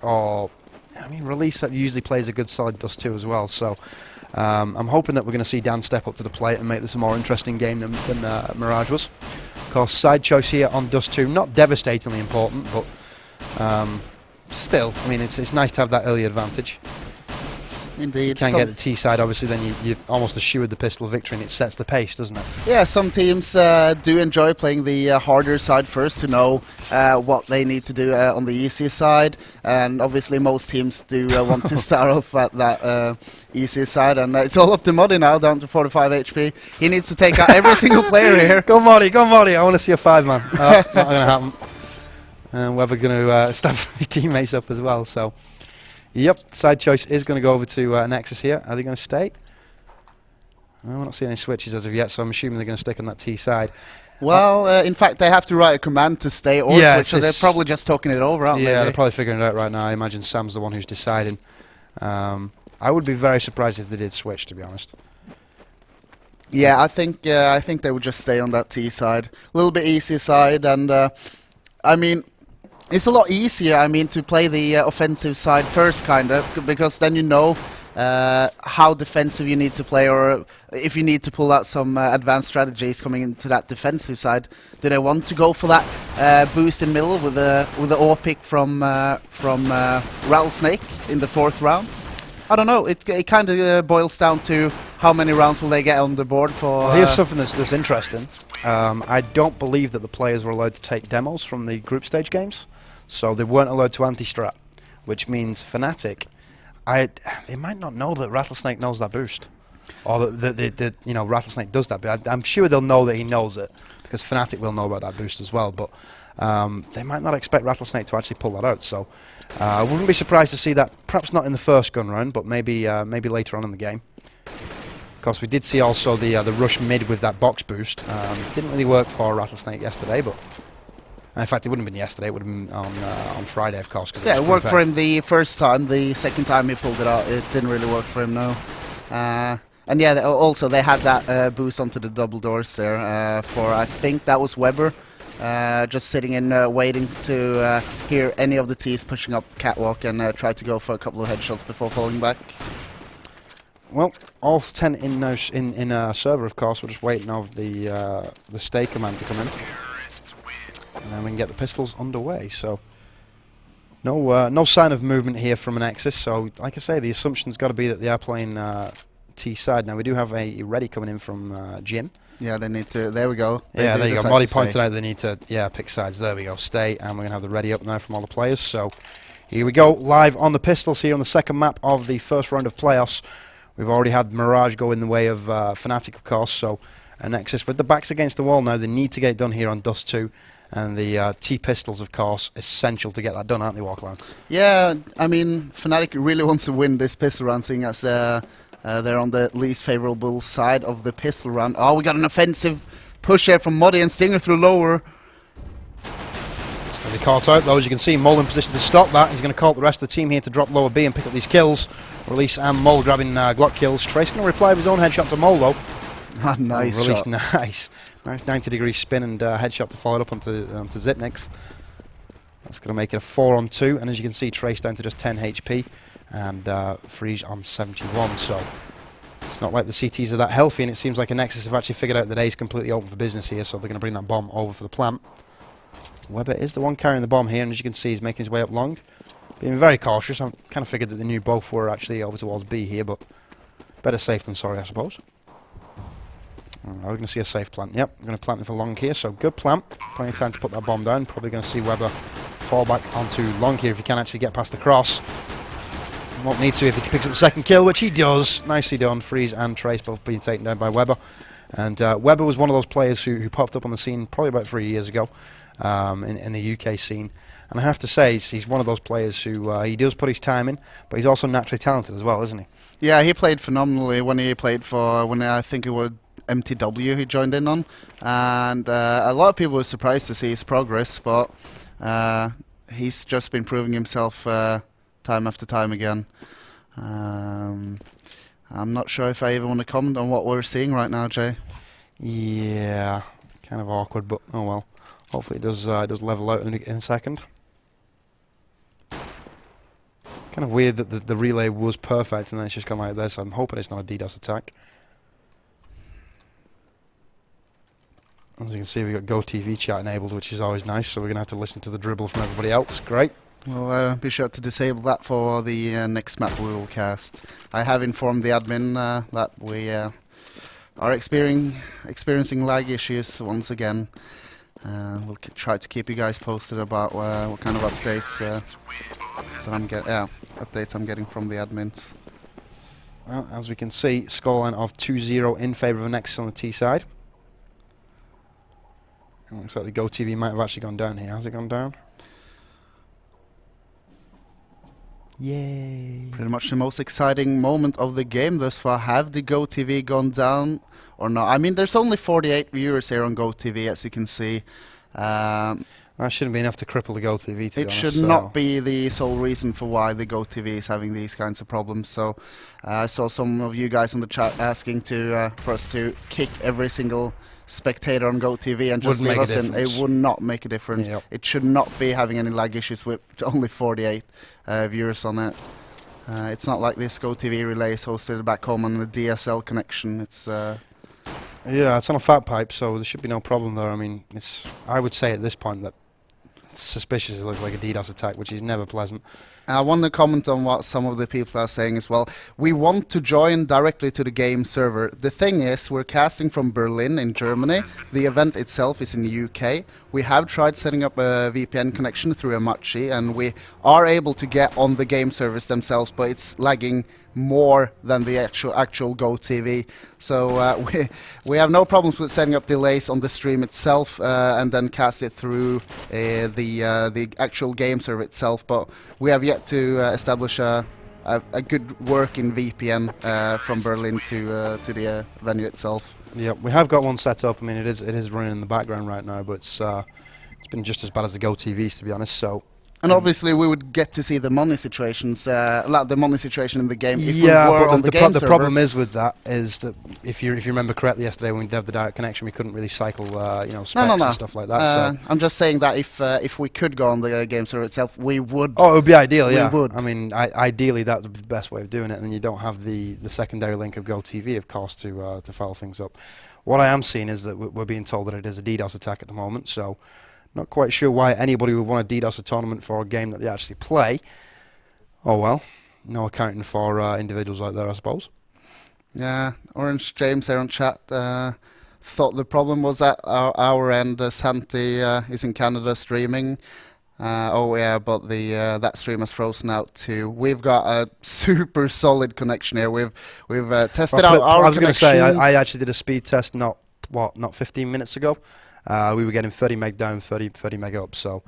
or I mean, Release that usually plays a good solid Dust 2 as well. So I'm hoping that we're going to see Dan step up to the plate and make this a more interesting game than Mirage was. Of course, side choice here on Dust 2, not devastatingly important, but still, I mean, it's nice to have that early advantage. Indeed. You can't get the T side, obviously, then you almost assured the pistol victory, and it sets the pace, doesn't it? Yeah, some teams do enjoy playing the harder side first to know what they need to do on the easy side, and obviously most teams do want to start off at that easy side, and it's all up to Muddy now, down to 45 HP. He needs to take out every single player here. Go Muddy, I want to see a 5-man. Not going to happen. And Weber going to stab his teammates up as well, so... Yep, side choice is going to go over to Anexis here. Are they going to stay? No, we're not seeing any switches as of yet, so I'm assuming they're going to stick on that T side. Well, in fact, they have to write a command to stay or switch, so they're probably just talking it over, aren't they? Yeah, they're probably figuring it out right now. I imagine Sam's the one who's deciding. I would be very surprised if they did switch, to be honest. Yeah, I think they would just stay on that T side. A little bit easier side, and I mean... It's a lot easier, I mean, to play the offensive side first, kind of, because then you know how defensive you need to play, or if you need to pull out some advanced strategies coming into that defensive side. Do they want to go for that boost in middle with the AWP pick from Rattlesnake in the 4th round? I don't know. It kind of boils down to how many rounds will they get on the board for... Well, here's something that's interesting. I don't believe that the players were allowed to take demos from the group stage games. So they weren't allowed to anti-strat, which means fnatic, they might not know that Rattlesnake knows that boost, or that you know, Rattlesnake does that. But I'm sure they'll know that he knows it, because fnatic will know about that boost as well. But they might not expect Rattlesnake to actually pull that out. So I wouldn't be surprised to see that, perhaps not in the first gun round, but maybe later on in the game. Of course, we did see also the rush mid with that box boost. Didn't really work for Rattlesnake yesterday, but. In fact, it wouldn't have been yesterday, it would have been on Friday, of course. Yeah, it worked for him the first time. The second time he pulled it out, it didn't really work for him, no. And yeah, also they had that boost onto the double doors there for, I think that was Weber, just sitting in waiting to hear any of the T's pushing up catwalk and try to go for a couple of headshots before falling back. Well, all 10 in now in server, of course. We're just waiting on the stay command to come in. And then we can get the pistols underway. So no sign of movement here from Anexis. So like I say, the assumption's got to be that they are playing T side. Now we do have a ready coming in from Jim. Yeah, they need to. There we go. Yeah, there you go. Molly pointed out they need to pick sides. There we go. Stay, and we're gonna have the ready up now from all the players. So here we go, live on the pistols here on the second map of the first round of playoffs. We've already had Mirage go in the way of fnatic, of course. So Anexis with the backs against the wall now. They need to get it done here on Dust 2. And the T-pistols, of course, essential to get that done, aren't they, Walkland? Yeah, I mean, fnatic really wants to win this pistol round, seeing as they're on the least favourable side of the pistol round. Oh, we got an offensive push here from Muddy and Stinger through lower. And they caught out, though, as you can see, Mole in position to stop that. He's going to call up the rest of the team here to drop lower B and pick up these kills. Release and Mole grabbing Glock kills. Trace going to reply with his own headshot to Mole, though. Nice Release, shot. Nice 90-degree spin and headshot to follow it up onto Zipnix. That's going to make it a 4-on-2, and as you can see, Trace down to just 10 HP and Freeze on 71. So it's not like the CTs are that healthy, and it seems like Anexis have actually figured out that A is completely open for business here, so they're going to bring that bomb over for the plant. Weber is the one carrying the bomb here, and as you can see, he's making his way up long. Being very cautious. I kind of figured that they knew both were actually over towards B here, but better safe than sorry, I suppose. We're going to see a safe plant. Yep, we're going to plant it for long here, so good plant. Plenty of time to put that bomb down. Probably going to see Weber fall back onto long here if he can actually get past the cross. Won't need to if he picks up the second kill, which he does. Nicely done. Freeze and Trace both being taken down by Weber. And Weber was one of those players who popped up on the scene probably about 3 years ago in the UK scene. And I have to say, he's one of those players who he does put his time in, but he's also naturally talented as well, isn't he? Yeah, he played phenomenally when he played for, when I think it was MTW he joined in on, and a lot of people were surprised to see his progress, but he's just been proving himself time after time again. I'm not sure if I even want to comment on what we're seeing right now, Jay. Yeah, kind of awkward, but oh well. Hopefully it does level out in a second. Kind of weird that the relay was perfect and then it's just gone like this. I'm hoping it's not a DDoS attack. As you can see, we've got GoTV chat enabled, which is always nice, so we're going to have to listen to the dribble from everybody else. Great. We'll be sure to disable that for the next map we will cast. I have informed the admin that we are experiencing lag issues once again. We'll try to keep you guys posted about what kind of updates updates I'm getting from the admins. Well, as we can see, scoreline of 2-0 in favour of Anexis on the T side. It looks like the GoTV might have actually gone down here. Has it gone down? Yay! Pretty much the most exciting moment of the game thus far. Have the GoTV gone down or not? I mean, there's only 48 viewers here on GoTV, as you can see. That shouldn't be enough to cripple the GoTV, to be honest. It should not be the sole reason for why the GoTV is having these kinds of problems. So I saw some of you guys in the chat asking for us to kick every single spectator on GoTV and just leave us in. It would not make a difference. Yep. It should not be having any lag issues with only 48 viewers on it. It's not like this GoTV relay is hosted back home on the DSL connection. It's yeah, it's on a fat pipe, so there should be no problem there. I mean, I would say at this point that it's suspicious. It looks like a DDoS attack, which is never pleasant. I want to comment on what some of the people are saying as well. We want to join directly to the game server. The thing is, we're casting from Berlin in Germany. The event itself is in the UK. We have tried setting up a VPN connection through Amachi, and we are able to get on the game servers themselves, but it's lagging more than the actual GoTV. So we have no problems with setting up delays on the stream itself and then cast it through the actual game server itself. But we have yet to establish a good working VPN from Berlin to the venue itself. Yeah, we have got one set up. I mean, it is running in the background right now, but it's been just as bad as the GoTVs, to be honest. So. And obviously, we would get to see the money situations, the money situation in the game. If yeah, we were but on the problem is with that is that if you remember correctly yesterday when we did the direct connection, we couldn't really cycle specs and stuff like that. So. I'm just saying that if we could go on the game server itself, we would. Oh, it would be ideal. Yeah, we would. I mean, ideally that would be the best way of doing it, and then you don't have the secondary link of GoTV, of course, to file things up. What I am seeing is that we're being told that it is a DDoS attack at the moment, so. Not quite sure why anybody would want to DDoS a tournament for a game that they actually play. Oh well, no accounting for individuals like that, I suppose. Yeah, Orange James here on chat thought the problem was at our end. Santi is in Canada streaming. Oh yeah, but that stream has frozen out too. We've got a super solid connection here. We've tested out our connection. I was going to say I actually did a speed test not 15 minutes ago. We were getting 30 meg down, 30 meg up, so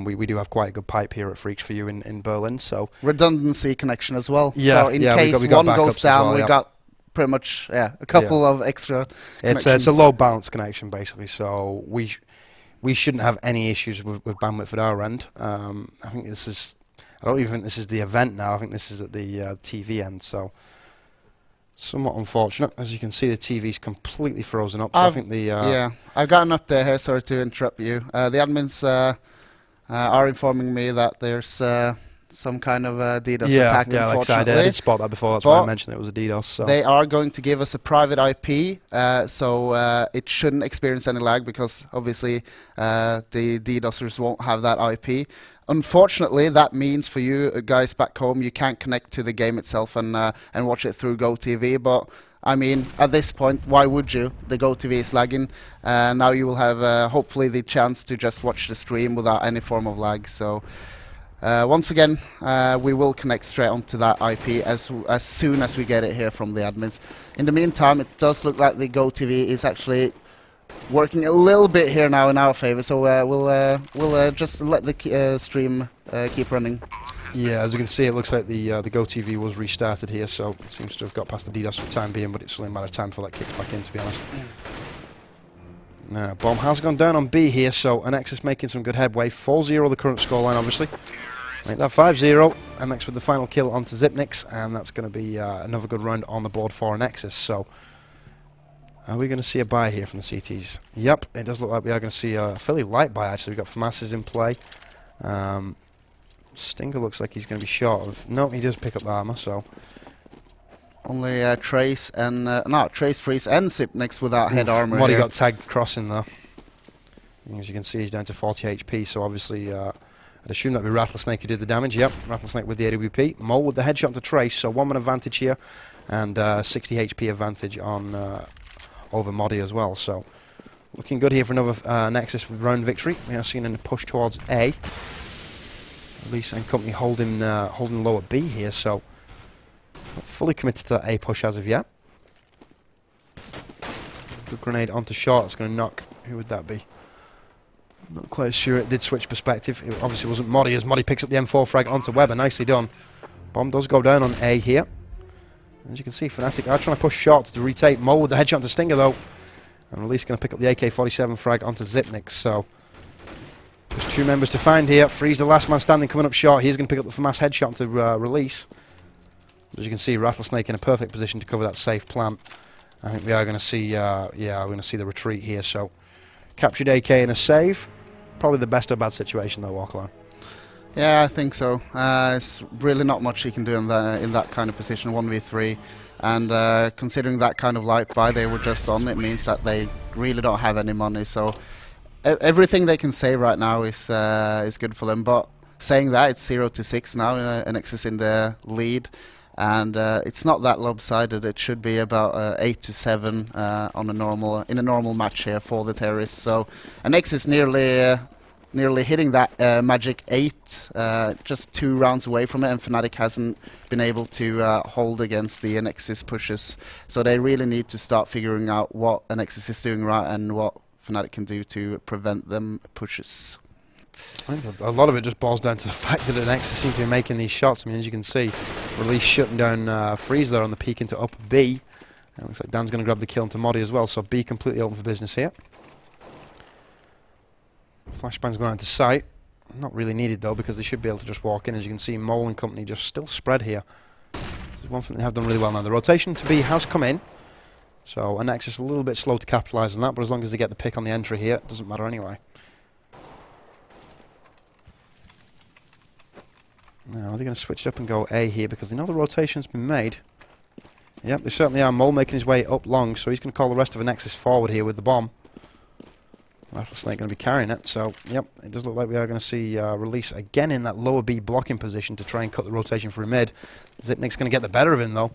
we do have quite a good pipe here at Freaks for You in Berlin. So redundancy connection as well. Yeah, so in case one goes down, we've got pretty much a couple of extra. It's a low balance connection basically, so we shouldn't have any issues with bandwidth at our end. I think this is. I don't even think this is the event now. I think this is at the TV end. So. Somewhat unfortunate. As you can see, the TV's completely frozen up. So I think the yeah, I've got an update here. Sorry to interrupt you. The admins are informing me that there's some kind of DDoS attack. Yeah, unfortunately. I did spot that before. That's why I mentioned it was a DDoS. So. They are going to give us a private IP, so it shouldn't experience any lag because obviously the DDoSers won't have that IP. Unfortunately, that means for you guys back home, you can't connect to the game itself and watch it through GoTV. But I mean, at this point, why would you? The GoTV is lagging. Now you will have hopefully the chance to just watch the stream without any form of lag. So once again, we will connect straight onto that IP as soon as we get it here from the admins. In the meantime, it does look like the GoTV is actually working a little bit here now in our favor, so we'll just let the stream keep running. Yeah, as you can see, it looks like the GoTV was restarted here, so it seems to have got past the DDoS for the time being, but it's only a matter of time before that kicks back in, to be honest. Now, bomb has gone down on B here, so Anexis making some good headway. 4-0 the current scoreline, obviously. Make that 5-0. MX with the final kill onto Zipnix, and that's going to be another good round on the board for Anexis. So. Are we going to see a buy here from the CTs? Yep, it does look like we are going to see a fairly light buy, actually. We've got FAMASs in play. Stinger looks like he's going to be short of... No, he does pick up the armor, so... Only Trace and... no, Trace, Freeze and Zipnix without head armor Modi here. got tagged crossing though. As you can see, he's down to 40 HP, so obviously I'd assume that'd be Rattlesnake who did the damage. Yep, Rattlesnake with the AWP. Mole with the headshot to Trace, so 1-1 advantage here, and 60 HP advantage on over Modi as well. So looking good here for another Nexus round victory. We are seeing a push towards A. Elise and company holding low at B here, so not fully committed to that A push as of yet. Good grenade onto short. It's going to knock. Who would that be? Not quite sure. It did switch perspective. It obviously wasn't Modi, as Modi picks up the M4 frag onto Weber. Nicely done. Bomb does go down on A here. As you can see, Fnatic are trying to push short to retake. Mo with the headshot to Stinger though. And Release going to pick up the AK-47 frag onto Zipnix. So there's 2 members to find here. Freeze, the last man standing, coming up short. He's going to pick up the FAMAS headshot to Release. As you can see, Rattlesnake in a perfect position to cover that safe plant. I think we are going to see, we're going to see the retreat here. So captured AK in a save. Probably the best of bad situation though, Walklow. Yeah, I think so. It's really not much you can do in that kind of position, 1v3. And considering that kind of light buy they were just on, it means that they really don't have any money. So everything they can say right now is good for them. But saying that, it's 0-6 now. Anexis in the lead. And it's not that lopsided. It should be about 8-7 in a normal match here for the terrorists. So Anexis nearly hitting that magic 8, just 2 rounds away from it, and Fnatic hasn't been able to hold against the Anexis pushes. So they really need to start figuring out what Anexis is doing right and what Fnatic can do to prevent them pushes. I think a lot of it just boils down to the fact that Anexis seem to be making these shots. I mean, as you can see, Release shutting down Freeze there on the peek into up B. And it looks like Dan's going to grab the kill into Modi as well, so B completely open for business here. Flashbang's going into sight. Not really needed though, because they should be able to just walk in. As you can see, Mole and company just still spread here. There's one thing they have done really well now. The rotation to B has come in. So Anexis a little bit slow to capitalise on that, but as long as they get the pick on the entry here, it doesn't matter anyway. Now, are they going to switch it up and go A here because they know the rotation's been made? Yep, they certainly are. Mole making his way up long, so he's going to call the rest of Anexis forward here with the bomb. Rattlesnake going to be carrying it, so yep, it does look like we are going to see Release again in that lower B blocking position to try and cut the rotation for mid. Zipnik's going to get the better of him though.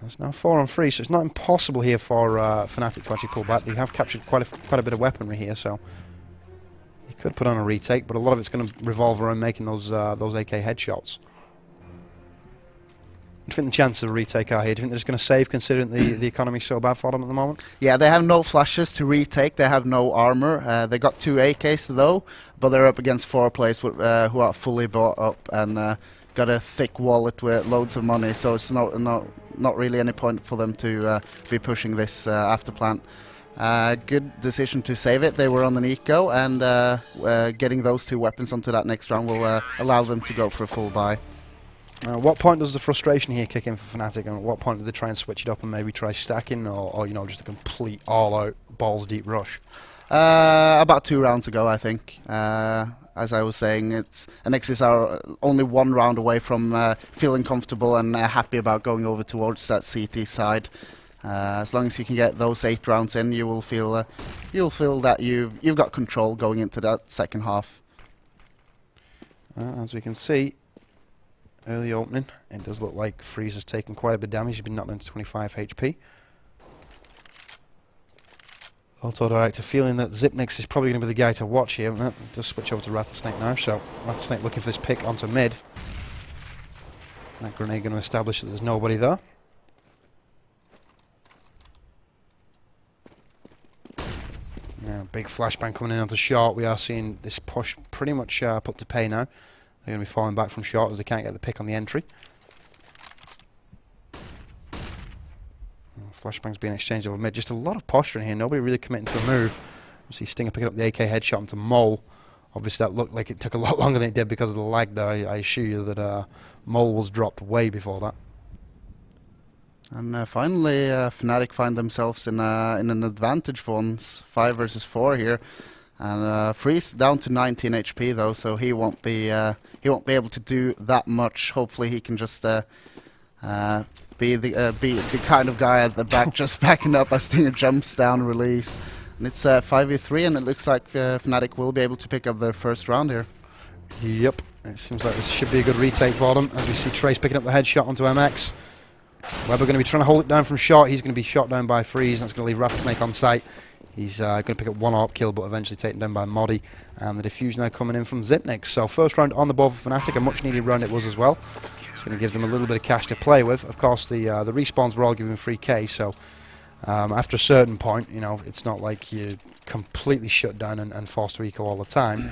It's now 4 on 3, so it's not impossible here for Fnatic to actually pull back. They have captured quite a bit of weaponry here, so he could put on a retake, but a lot of it's going to revolve around making those AK headshots. Do you think the chances of a retake are here? Do you think they're just going to save, considering the economy's so bad for them at the moment? Yeah, they have no flashes to retake. They have no armor. They got 2 AKs though, but they're up against 4 players who are fully bought up and got a thick wallet with loads of money. So it's not really any point for them to be pushing this after plant. Good decision to save it. They were on an eco, and getting those 2 weapons onto that next round will allow them to go for a full buy. At what point does the frustration here kick in for Fnatic, and at what point do they try and switch it up and maybe try stacking, or you know, just a complete all-out balls-deep rush? About 2 rounds ago, I think. As I was saying, Anexis are only 1 round away from feeling comfortable and happy about going over towards that CT side. As long as you can get those 8 rounds in, you will feel that you've got control going into that second half. As we can see, early opening, it does look like Freeze has taken quite a bit of damage. He's been knocked down to 25 HP. Auto-director feeling that Zipnix is probably going to be the guy to watch here. Just switch over to Rattlesnake now, so Rattlesnake looking for this pick onto mid. That grenade going to establish that there's nobody there. Now, big flashbang coming in onto short. We are seeing this push pretty much put to pay now. They're going to be falling back from short as they can't get the pick on the entry. Flashbang's being exchanged over mid. Just a lot of posturing here. Nobody really committing to a move. You see Stinger picking up the AK headshot onto Mole. Obviously that looked like it took a lot longer than it did because of the lag there. I assure you that Mole was dropped way before that. And finally, Fnatic find themselves in an advantage for once, 5 versus 4 here. And Freeze down to 19 HP though, so he won't be able to do that much. Hopefully he can just be the kind of guy at the back, just backing up as Stinger jumps down release. And it's 5v3, and it looks like Fnatic will be able to pick up their first round here. Yep, it seems like this should be a good retake for them, as we see Trace picking up the headshot onto MX. Weber going to be trying to hold it down from short. He's going to be shot down by Freeze, and that's going to leave Rattlesnake on site. He's going to pick up one AWP kill, but eventually taken down by Moddy. And the defuse now coming in from Zipnix. So first round on the board for Fnatic, a much needed round it was as well. It's going to give them a little bit of cash to play with. Of course, the respawns were all given free K, so after a certain point, you know, it's not like you're completely shut down and forced to eco all the time.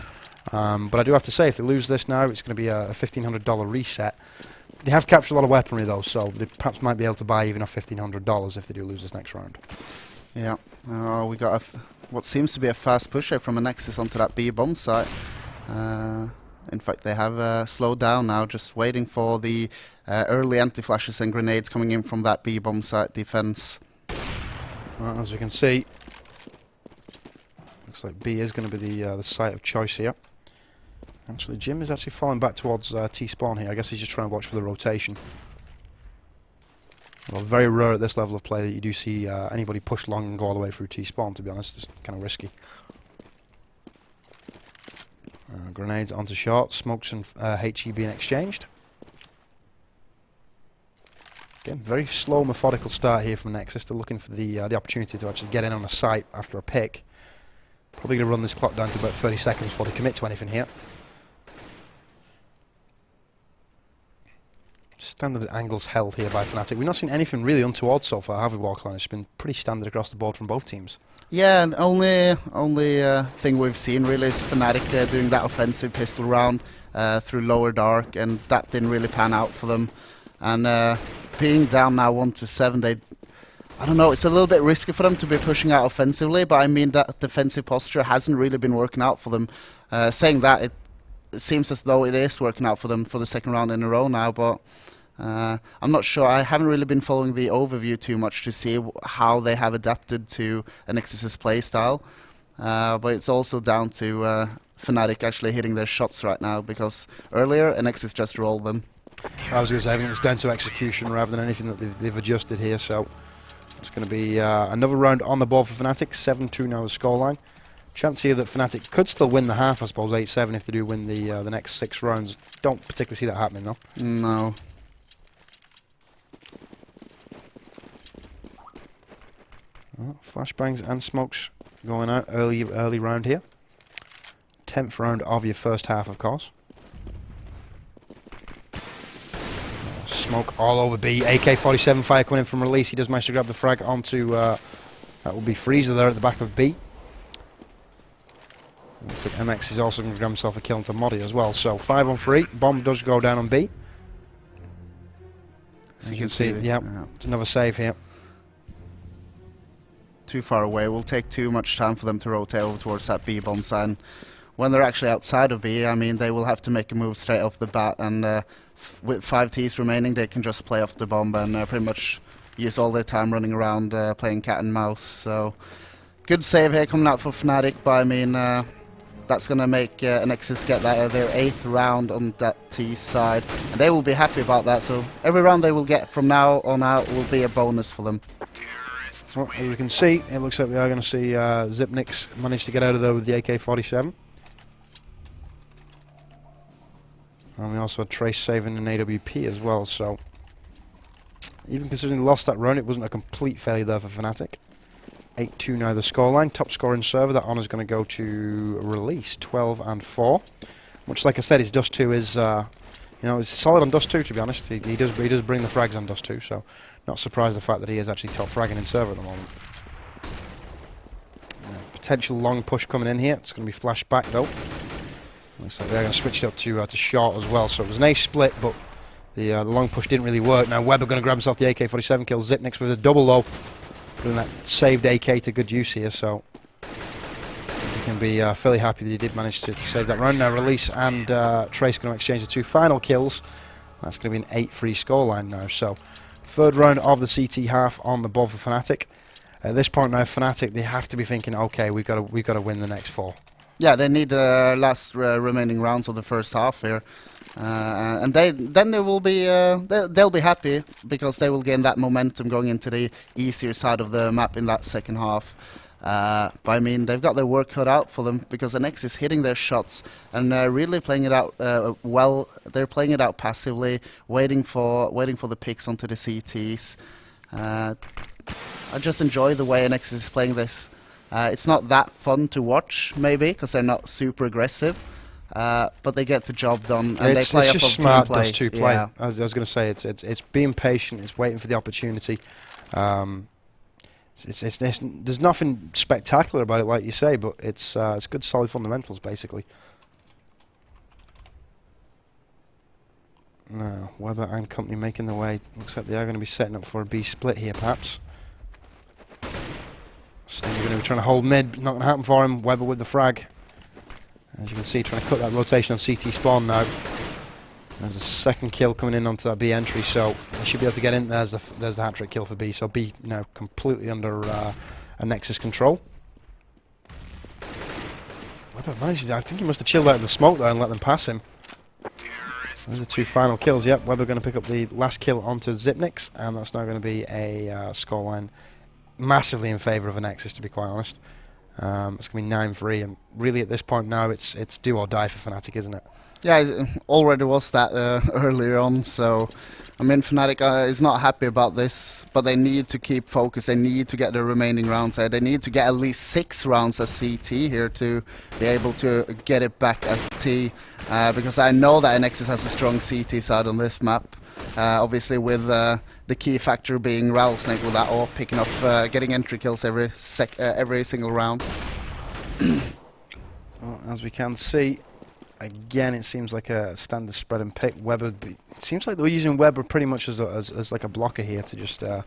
But I do have to say, if they lose this now, it's going to be a $1,500 reset. They have captured a lot of weaponry though, so they perhaps might be able to buy even a $1,500 if they do lose this next round. Yeah, we got what seems to be a fast push here from Anexis onto that B bomb site. In fact, they have slowed down now, just waiting for the early anti-flashes and grenades coming in from that B bomb site defense. Well, as we can see, looks like B is going to be the site of choice here. Actually, Jim is actually falling back towards T-spawn here. I guess he's just trying to watch for the rotation. Well, very rare at this level of play that you do see anybody push long and go all the way through T-spawn, to be honest. It's kind of risky. Grenades onto short, smokes and HE being exchanged. Again, very slow, methodical start here from Anexis. They're looking for the opportunity to actually get in on a site after a pick. Probably going to run this clock down to about 30 seconds before they commit to anything here. Standard angles held here by Fnatic. We've not seen anything really untoward so far, have we, Walkline? It's been pretty standard across the board from both teams. Yeah, and only thing we've seen really is Fnatic doing that offensive pistol round through lower dark, and that didn't really pan out for them. And being down now 1-7, I don't know, it's a little bit risky for them to be pushing out offensively, but I mean that defensive posture hasn't really been working out for them. Saying that, it seems as though it is working out for them for the second round in a row now, but I'm not sure. I haven't really been following the overview too much to see how they have adapted to Anexis' playstyle, but it's also down to Fnatic actually hitting their shots right now, because earlier Anexis just rolled them. I was going to say, I think it's down to execution rather than anything that they've adjusted here, so it's going to be another round on the board for Fnatic. 7-2 now the scoreline. Chance here that Fnatic could still win the half, I suppose, 8-7 if they do win the next 6 rounds. Don't particularly see that happening though. No. Oh, flashbangs and smokes going out early round here. 10th round of your first half, of course. Smoke all over B. AK-47 fire coming in from release. He does manage to grab the frag onto, that will be Freezer there at the back of B. Looks like MX is also going to grab himself a kill into Moddy as well. So 5-on-3. Bomb does go down on B. As you can see, yeah, it's another save here. Too far away. It will take too much time for them to rotate over towards that B bomb site. And when they're actually outside of B, I mean, they will have to make a move straight off the bat. And with 5 Ts remaining, they can just play off the bomb and pretty much use all their time running around playing cat and mouse. So good save here coming out for Fnatic, but I mean, that's going to make Anexis get their 8th round on that T side, and they will be happy about that. So every round they will get from now on out will be a bonus for them. Well, as we can see, it looks like we are going to see Zipnix manage to get out of there with the AK-47. And we also had Trace saving an AWP as well, so even considering they lost that round, it wasn't a complete failure there for Fnatic. 8-2 now the scoreline. Top scoring server, that honour's going to go to Release, 12-4. Much like I said, his Dust 2 is, you know, it's solid on Dust 2, to be honest. He does bring the frags on Dust 2, so not surprised the fact that he is actually top fragging in server at the moment. Potential long push coming in here. It's going to be flashed back though. Looks like they're going to switch it up to short as well. So it was an ace split, but the long push didn't really work. Now Weber going to grab himself the AK-47 kill. Zipnix with a double low, putting that saved AK to good use here. So you can be fairly happy that he did manage to save that round. Now Release and Trace going to exchange the 2 final kills. That's going to be an 8-3 scoreline now. So 3rd round of the CT half on the board for Fnatic. At this point now, Fnatic, they have to be thinking, okay, we've got to win the next 4. Yeah, they need the last remaining rounds of the first half here, and then they will be they'll be happy because they will gain that momentum going into the easier side of the map in that second half. But I mean, they've got their work cut out for them because Anexis is hitting their shots and really playing it out well. They're playing it out passively, waiting for the picks onto the CTs. I just enjoy the way Anexis is playing this. It's not that fun to watch, maybe, because they're not super aggressive, but they get the job done, and they play it's off just of smart team play. Dust 2 play. Yeah. I was going to say, it's being patient, it's waiting for the opportunity. There's nothing spectacular about it, like you say, but it's good, solid fundamentals, basically. Now, Weber and company making their way. Looks like they are going to be setting up for a B split here, perhaps. Stinger going to be trying to hold mid, not going to happen for him. Weber with the frag. As you can see, trying to cut that rotation on CT spawn now. There's a second kill coming in onto that B entry, so they should be able to get in. There's the hat-trick kill for B, so B now completely under Anexis control. Weber managed, I think he must have chilled out in the smoke there and let them pass him. Those are the two final kills. Yep, Weber going to pick up the last kill onto Zipnix, and that's now going to be a scoreline massively in favour of Anexis, to be quite honest. It's going to be 9-3, and really at this point now it's do or die for Fnatic, isn't it? Yeah, it already was that earlier on, so I mean Fnatic is not happy about this, but they need to keep focused, they need to get the remaining rounds there, they need to get at least 6 rounds as CT here to be able to get it back as T, because I know that Anexis has a strong CT side on this map, obviously with the key factor being Rattlesnake with that AWP picking up, getting entry kills every single round. Well, as we can see, again, it seems like a standard spread and pick. Weber, it seems like they're using Weber pretty much as like a blocker here to just to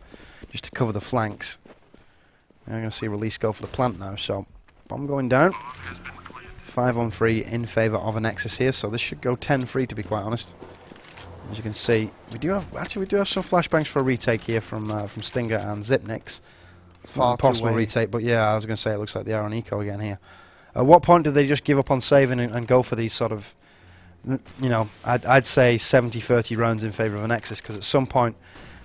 cover the flanks. I'm going to see Release go for the plant now. So bomb going down. 5-on-3 in favour of Anexis here. So this should go 10-3 to be quite honest. As you can see, we do have some flashbangs for a retake here from Stinger and Zipnix. Possible retake, but yeah, I was going to say it looks like they are on eco again here. At what point do they just give up on saving and go for these sort of, you know, I'd say 70-30 rounds in favour of Anexis, because at some point,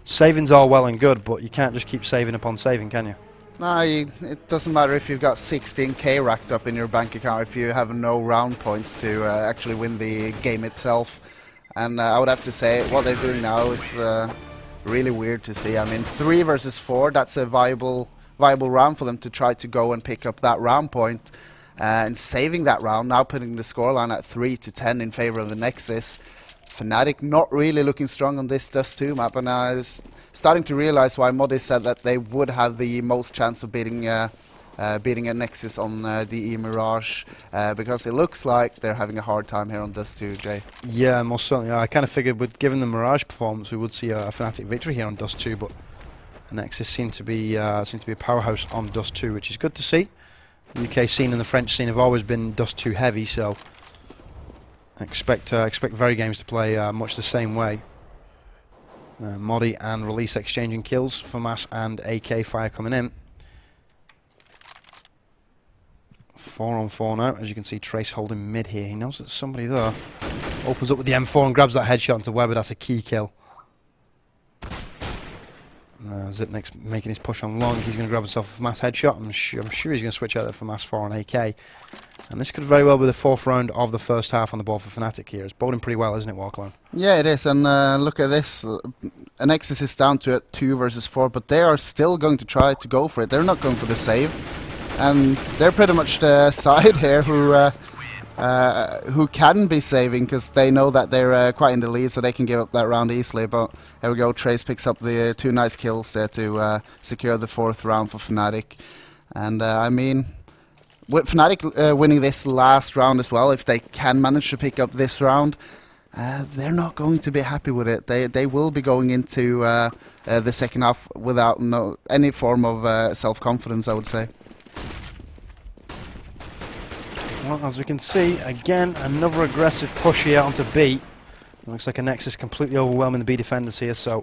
saving's all well and good, but you can't just keep saving upon saving, can you? No, it doesn't matter if you've got 16k racked up in your bank account if you have no round points to actually win the game itself. And I would have to say, what they're doing now is really weird to see. I mean, 3 versus 4, that's a viable round for them to try to go and pick up that round point. And saving that round, now putting the scoreline at 3-10 in favour of the Nexus. Fnatic not really looking strong on this Dust 2 map, and I was starting to realise why Modi said that they would have the most chance of beating a Nexus on DE Mirage, because it looks like they're having a hard time here on Dust 2, Jay. Yeah, most certainly. I kind of figured with given the Mirage performance we would see a Fnatic victory here on Dust 2, but Nexus seem to be a powerhouse on Dust 2, which is good to see. The UK scene and the French scene have always been Dust 2 heavy, so I expect very games to play much the same way. Modi and Release exchanging kills for Mass and AK Fire coming in. 4-on-4 now, as you can see Trace holding mid here. He knows that somebody there. Opens up with the M4 and grabs that headshot into Weber. That's a key kill. Zipnix making his push on long. He's going to grab himself a Mass headshot. I'm sure he's going to switch out there for Mass 4 on AK. And this could very well be the 4th round of the first half on the board for Fnatic here. It's boding pretty well, isn't it, Warclone? Yeah, it is. And look at this. Anexis is down to 2 versus 4, but they are still going to try to go for it. They're not going for the save. And they're pretty much the side here who can be saving, because they know that they're quite in the lead, so they can give up that round easily. But here we go, Trace picks up the 2 nice kills there to secure the 4th round for Fnatic. And I mean, with Fnatic winning this last round as well, if they can manage to pick up this round, they're not going to be happy with it. They will be going into the second half without any form of self-confidence, I would say. Well, as we can see, again, another aggressive push here onto B. It looks like Anexis completely overwhelming the B defenders here, so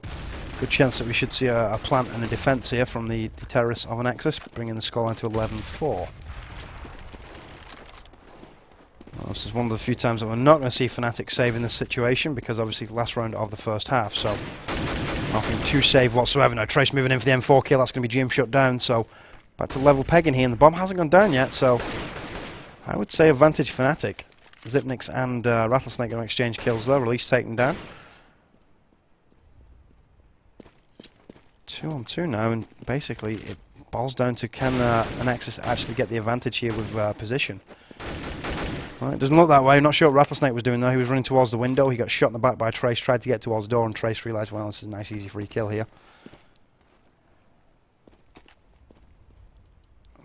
good chance that we should see a plant and a defence here from the terrorists of Anexis, bringing the scoreline to 11-4. This is one of the few times that we're not going to see fnatic save in this situation, because obviously the last round of the first half, so nothing to save whatsoever. Now Trace moving in for the M4 kill, that's going to be GM shut down, so back to level pegging here, and the bomb hasn't gone down yet, so I would say advantage fnatic. Zipnix and Rattlesnake going to exchange kills there, release taken down. 2 on 2 now, and basically it boils down to can Anexis actually get the advantage here with position. Well, it doesn't look that way. I'm not sure what Rattlesnake was doing though. He was running towards the window. He got shot in the back by Trace, tried to get towards the door, and Trace realised, well, this is a nice easy free kill here.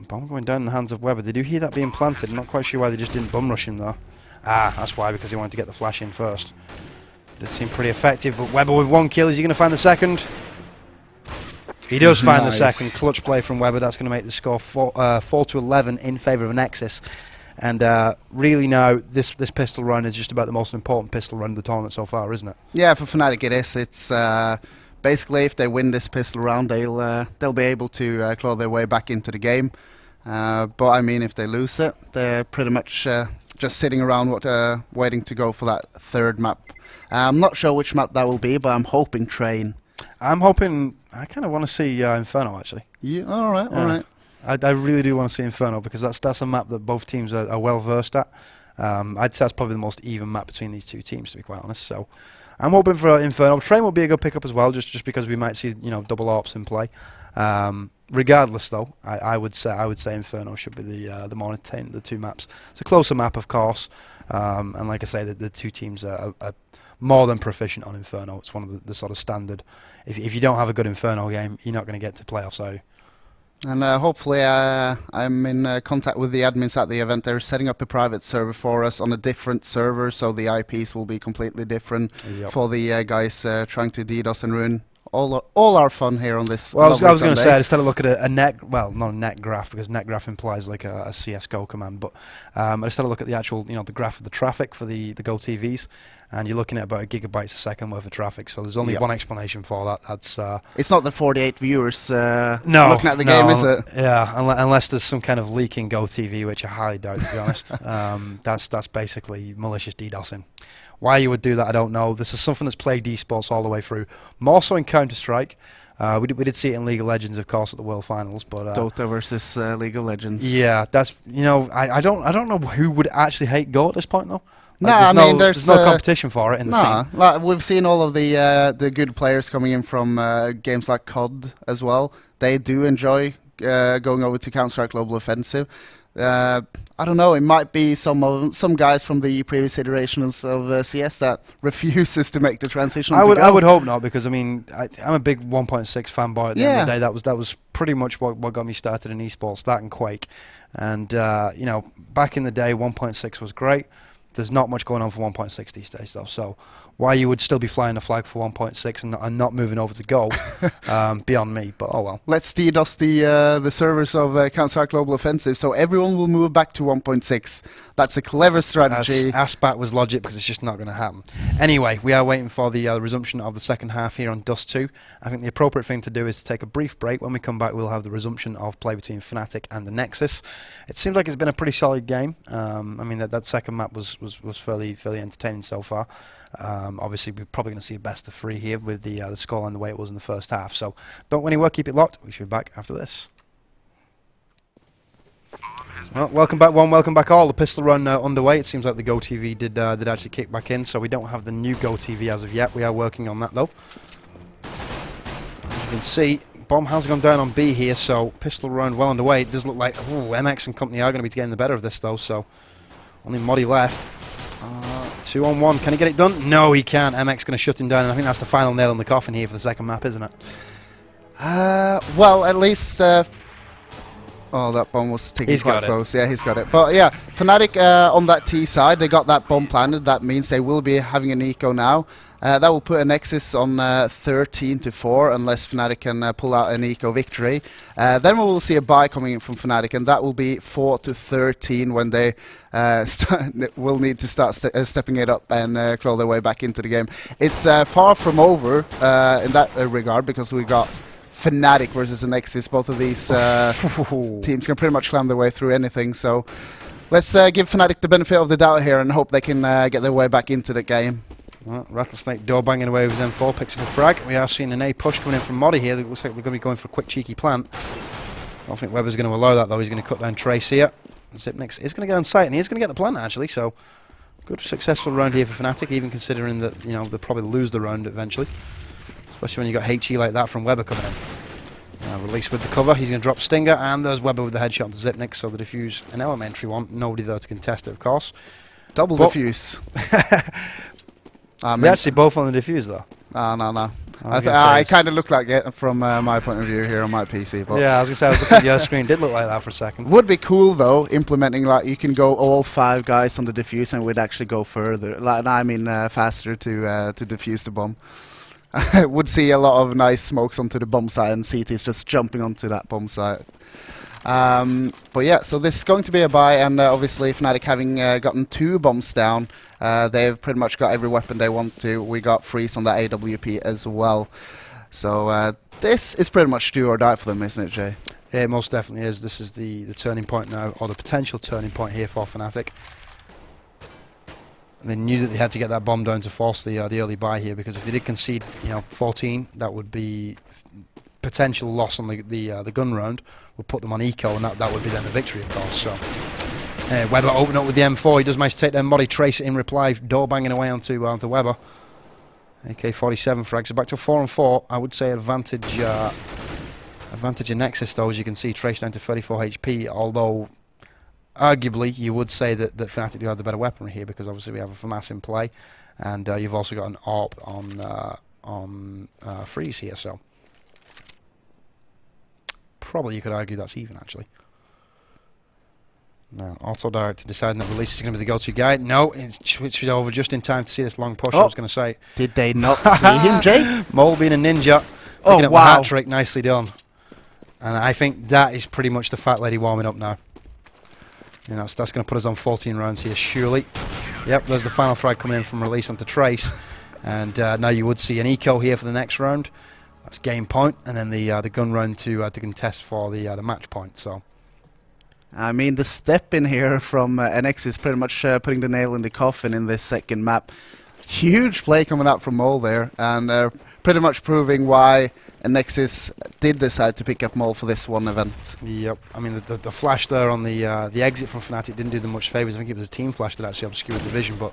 Bomb going down in the hands of Weber. They do hear that being planted. I'm not quite sure why they just didn't bum rush him though. Ah, that's why, because he wanted to get the flash in first. Did seem pretty effective, but Weber with 1 kill. Is he going to find the second? He does find the second. Clutch play from Weber. That's going to make the score 4-11 in favour of Anexis. And really now, this pistol run is just about the most important pistol run of the tournament so far, isn't it? Yeah, for fnatic it is. It's basically if they win this pistol round, they'll be able to claw their way back into the game. But I mean, if they lose it, they're pretty much just sitting around waiting to go for that third map. I'm not sure which map that will be, but I'm hoping Train. I'm hoping. I kind of want to see Inferno actually. Yeah, all right. I really do want to see Inferno, because that's a map that both teams are well versed at. I'd say that's probably the most even map between these two teams, to be quite honest. So I'm hoping for Inferno. Train will be a good pickup as well, just because we might see double AWPs in play. Regardless, though, I would say Inferno should be the more entertaining of the two maps. It's a closer map, of course, and like I say, the two teams are more than proficient on Inferno. It's one of the sort of standard. If you don't have a good Inferno game, you're not going to get to playoffs, are you? And hopefully I'm in contact with the admins at the event. They're setting up a private server for us on a different server, so the IPs will be completely different for the guys trying to DDoS and ruin all our fun here on this. Well, I was going to say, instead of looking at a net, well, not a net graph, because net graph implies like a CSGO command, but instead of look at the actual, the graph of the traffic for the Go TVs, and you're looking at about 1 gigabytes a second worth of traffic. So there's only one explanation for that. That's it's not the 48 viewers no, looking at the game, is it? Yeah, unless there's some kind of leak in Go TV, which I highly doubt, to be honest. That's basically malicious DDoSing. Why you would do that, I don't know. This is something that's plagued esports all the way through. More so in Counter-Strike. We did see it in League of Legends, of course, at the World Finals, but Dota versus League of Legends. Yeah, that's I don't know who would actually hate Go at this point though. Like, there's no competition for it in the scene. Like we've seen all of the good players coming in from games like COD as well. They do enjoy going over to Counter-Strike Global Offensive. I don't know, it might be some guys from the previous iterations of CS that refuses to make the transition. I would hope not, because I mean I'm a big 1.6 fanboy at the end of the day. That was pretty much what got me started in esports, that and Quake. And back in the day 1.6 was great. There's not much going on for 1.6 these days though, so why you would still be flying the flag for 1.6 and not moving over to Go, beyond me, but oh well. Let's DDoS the servers of Counter-Strike Global Offensive, so everyone will move back to 1.6. That's a clever strategy. Aspat was logic, because it's just not going to happen. Anyway, we are waiting for the resumption of the second half here on Dust 2. I think the appropriate thing to do is to take a brief break. When we come back, we'll have the resumption of play between fnatic and Anexis. It seems like it's been a pretty solid game. I mean, that second map was fairly entertaining so far. Obviously, we're probably going to see a best of 3 here with the scoreline the way it was in the first half. So don't go anywhere, keep it locked. We should be back after this. Well, welcome back one, welcome back all. The pistol run underway. It seems like the Go TV did actually kick back in, so we don't have the new Go TV as of yet. We are working on that though. As you can see, bomb has gone down on B here, so pistol run well underway. It does look like MX and company are going to be getting the better of this though, so only Moddy left. 2 on 1, can he get it done? No, he can't. MX going to shut him down, and I think that's the final nail in the coffin here for the second map, isn't it? Well, at least... oh, that bomb was sticking quite close. Yeah, he's got it. But yeah, fnatic on that T side, they got that bomb planted. That means they will be having an eco now. That will put Anexis on 13-4, unless fnatic can pull out an eco victory. Then we will see a buy coming in from fnatic, and that will be 4-13 when they will need to start stepping it up and claw their way back into the game. It's far from over in that regard, because we got fnatic versus Anexis. Both of these teams can pretty much climb their way through anything, so Let's give Fnatic the benefit of the doubt here and hope they can get their way back into the game. Well, Rattlesnake door banging away with his M4, picks up a frag. We are seeing an A push coming in from Modi here. It looks like they're going to be going for a quick cheeky plant. I don't think Weber's going to allow that though. He's going to cut down Trace here. Zipnix is going to get on site and he's going to get the plant actually. So good successful round here for Fnatic, even considering that they'll probably lose the round eventually. Especially when you got HE like that from Weber coming in. Release with the cover. He's going to drop Stinger and there's Weber with the headshot to Zipnix. So the defuse an elementary one. Nobody there to contest it of course. Double defuse. They're actually both on the defuse though. No. I kind of look like it from my point of view here on my PC. But yeah, I was going to say, I was looking at your screen, did look like that for a second. Would be cool though, implementing like you can go all 5 guys on the defuse and we'd actually go further. Like, I mean faster to defuse the bomb. Would see a lot of nice smokes onto the bomb site and CTs just jumping onto that bomb site. But yeah, so this is going to be a buy, and obviously Fnatic having gotten 2 bombs down, they've pretty much got every weapon they want to. We got freeze on that AWP as well. So this is pretty much do or die for them, isn't it, Jay? Yeah, it most definitely is. This is the turning point now, or the potential turning point here for Fnatic. And they knew that they had to get that bomb down to force the early buy here, because if they did concede, 14, that would be potential loss on the gun round. Would put them on eco, and that would be then the victory, of course. So Weber open up with the M4. He does manage to take their Modi, Trace it in reply, door banging away onto Weber. AK-47 frags. So back to a 4-on-4. I would say advantage Anexis though, as you can see, Trace down to 34 HP. Although arguably you would say that Fnatic do have the better weaponry here, because obviously we have a FAMAS in play, and you've also got an ARP on freeze here. So probably you could argue that's even, actually. Now, auto direct deciding that Release is going to be the go-to guy. No, it's switched over just in time to see this long push. I was going to say. Did they not see him, Jay? Mole being a ninja. Picking up the hat trick, nicely done. And I think that is pretty much the fat lady warming up now. That's going to put us on 14 rounds here, surely. Yep, there's the final frag coming in from Release onto Trace. And now you would see an eco here for the next round. That's game point, and then the gun round to contest for the match point. So, I mean, the step in here from Anexis is pretty much putting the nail in the coffin in this second map. Huge play coming out from Mole there, and pretty much proving why Anexis did decide to pick up Mole for this one event. Yep, I mean the flash there on the exit from Fnatic didn't do them much favours. I think it was a team flash that actually obscured the vision, but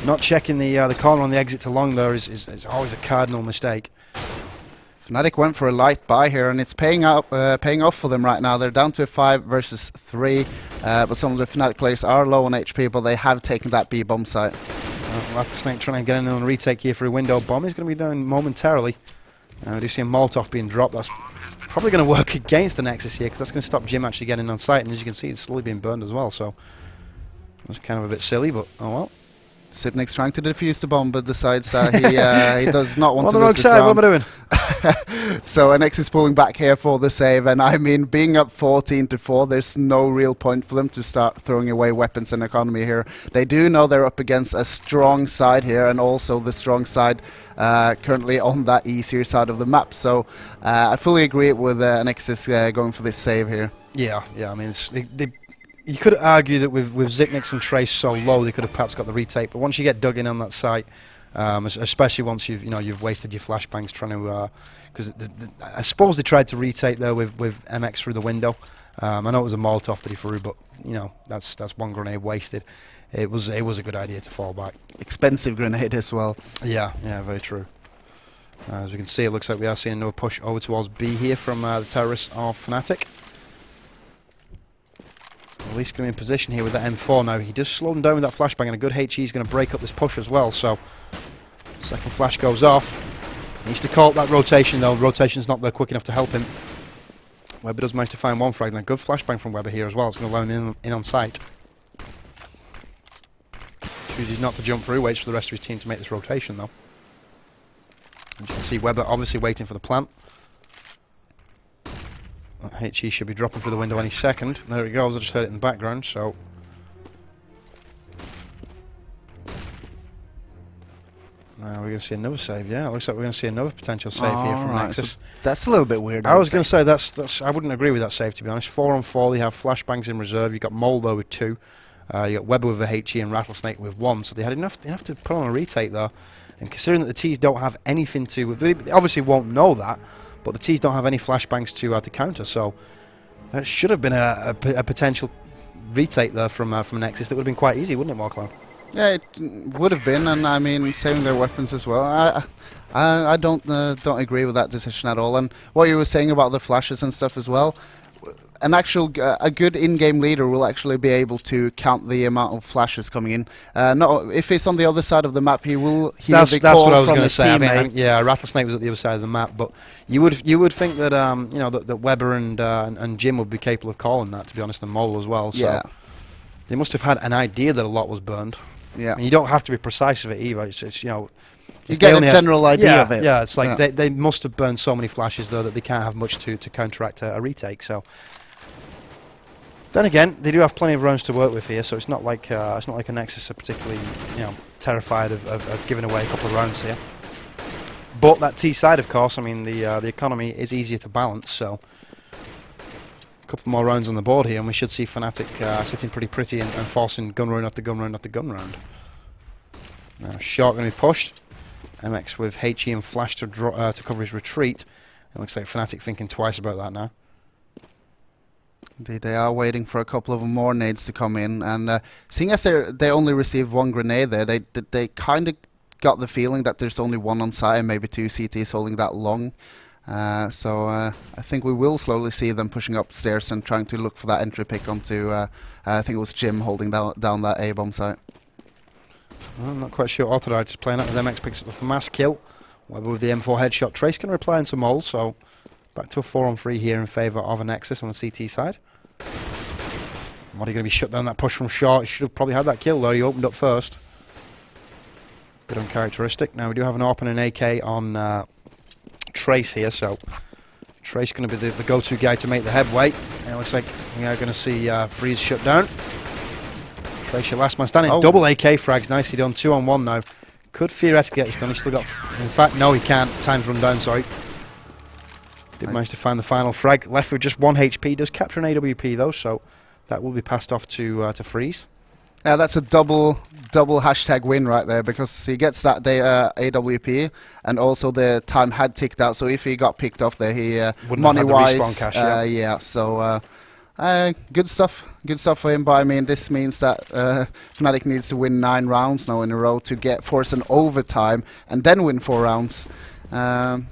not checking the corner on the exit to long there is always a cardinal mistake. Fnatic went for a light buy here, and it's paying off for them right now. They're down to a 5 versus 3, but some of the Fnatic players are low on HP, but they have taken that B bomb site. Rattlesnake trying to get in on a retake here for a window bomb. He's going to be down momentarily. We do see a Molotov being dropped. That's probably going to work against the Nexus here, because that's going to stop Jim actually getting on site, and as you can see, it's slowly being burned as well, so that's kind of a bit silly, but oh well. Zipnix trying to defuse the bomb, but decides that he does not want to lose this round. round. What am I doing? So Anexis is pulling back here for the save, and I mean, being up 14-4, there's no real point for them to start throwing away weapons and economy here. They do know they're up against a strong side here, and also the strong side currently on that easier side of the map. So I fully agree with Anexis going for this save here. Yeah, I mean, you could argue that with Zipnix and Trace so low, they could have perhaps got the retake. But once you get dug in on that site, especially once you've wasted your flashbangs trying to, because I suppose they tried to retake there with MX through the window. I know it was a Molotov that he threw, but that's one grenade wasted. It was a good idea to fall back. Expensive grenade as well. Yeah, very true. As we can see, it looks like we are seeing another push over towards B here from the terrorists of Fnatic. At least going to be in position here with that M4 now. He does slow them down with that flashbang, and a good HE is going to break up this push as well. So, second flash goes off. He needs to call up that rotation though. Rotation's not there quick enough to help him. Weber does manage to find one frag, and a good flashbang from Weber here as well. It's going to allow him in on sight. Chooses not to jump through, waits for the rest of his team to make this rotation though. And you can see Weber obviously waiting for the plant. HE should be dropping through the window any second. There it goes, I just heard it in the background, so... Now we're going to see another save, yeah. It looks like we're going to see another potential save here from Anexis. So that's a little bit weird. I was going to say that's I wouldn't agree with that save, to be honest. 4 on 4, they have flashbangs in reserve. You've got Moldo with 2. You got Weber with a HE and Rattlesnake with 1. So they had enough to put on a retake there. And considering that the T's don't have anything to... They obviously won't know that, but the T's don't have any flashbangs to counter. So that should have been a potential retake there from Anexis. That would have been quite easy, wouldn't it, Marklow? Yeah, it would have been, and I mean, saving their weapons as well. I don't agree with that decision at all. And what you were saying about the flashes and stuff as well, a good in-game leader will actually be able to count the amount of flashes coming in. If he's on the other side of the map, he will hear the call what I was from going to his say. teammate. Yeah, Rattlesnake was at the other side of the map, but you would think that you know that Weber and Jim would be capable of calling that. To be honest, and Mole as well. So yeah, they must have had an idea that a lot was burned. Yeah, and you don't have to be precise with it either. It's you know, you get a general idea of it. Yeah, it's like they must have burned so many flashes though that they can't have much to counteract a retake. So then again, they do have plenty of rounds to work with here, so it's not like Anexis are particularly terrified of giving away a couple of rounds here. But that T side, of course, I mean the economy is easier to balance, so a couple more rounds on the board here, and we should see Fnatic sitting pretty and forcing gun round after gun round after gun round. Now, Short going to be pushed. MX with HE and Flash to cover his retreat. It looks like Fnatic thinking twice about that now. Indeed, they are waiting for a couple of more nades to come in, and seeing as they only received 1 grenade there, they kind of got the feeling that there's only 1 on site and maybe 2 CTs holding that long. So I think we will slowly see them pushing upstairs and trying to look for that entry pick onto, I think it was Jim holding down that A-bomb site. Well, I'm not quite sure. Autodite is playing that as MX picks up the mass kill. Weber with the M4 headshot. Trace can reply into Mole, so back to a 4-on-3 here in favour of Anexis on the CT side. What are you going to be shut down that push from Short? He should have probably had that kill though. He opened up first. Bit uncharacteristic. Now we do have an AWP and an AK on Trace here, so Trace going to be the go-to guy to make the headway. And it looks like we are going to see Freeze shut down. Trace your last man standing. Oh. Double AK frags, nicely done. 2-on-1 now. Could theoretically get this done. He's still got. In fact, no, he can't. Time's run down. Sorry. Did manage to find the final frag. Left with just 1 HP. Does capture an AWP though, so that will be passed off to Freeze. Yeah, that's a double hashtag win right there, because he gets that AWP, and also the time had ticked out. So if he got picked off there, he money-wise, cash, yeah. So good stuff for him. But I mean, this means that Fnatic needs to win 9 rounds now in a row to force an overtime and then win 4 rounds. I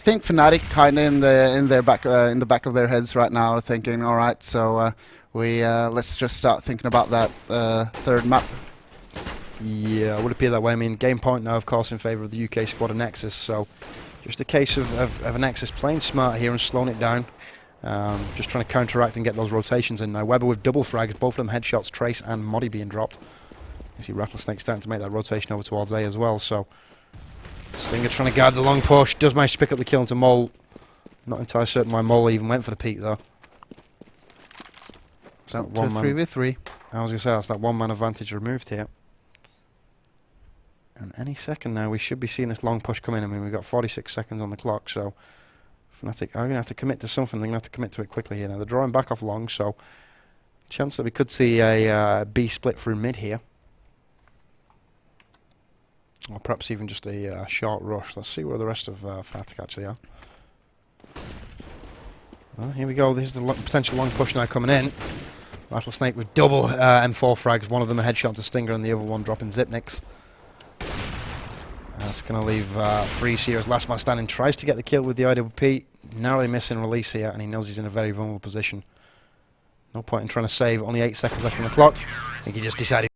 think Fnatic kind of in the back of their heads right now are thinking, all right, so let's just start thinking about that 3rd map. Yeah, it would appear that way. I mean, game point now, of course, in favour of the UK squad Anexis. So just a case of Anexis playing smart here and slowing it down. Just trying to counteract and get those rotations in now. Weber with double frags, both of them headshots, Trace and Modi being dropped. You see Rattlesnake starting to make that rotation over towards A as well. So Stinger trying to guard the long push, does manage to pick up the kill into Mole. Not entirely certain why Mole even went for the peak though. That 3v3. I was going to say, that's that 1-man advantage removed here. And any second now we should be seeing this long push come in. I mean, we've got 46 seconds on the clock, so Fnatic are going to have to commit to something. They're going to have to commit to it quickly here. Now they're drawing back off long, so chance that we could see a B split through mid here. Or perhaps even just a short rush. Let's see where the rest of Fnatic actually are. Well, here we go. This is the potential long push now coming in. Rattlesnake with double M4 frags. One of them a headshot to Stinger and the other one dropping Zipniks. That's going to leave Freeze here as last man standing. Tries to get the kill with the IWP. Narrowly missing release here, and he knows he's in a very vulnerable position. No point in trying to save. Only 8 seconds left on the clock. I think he just decided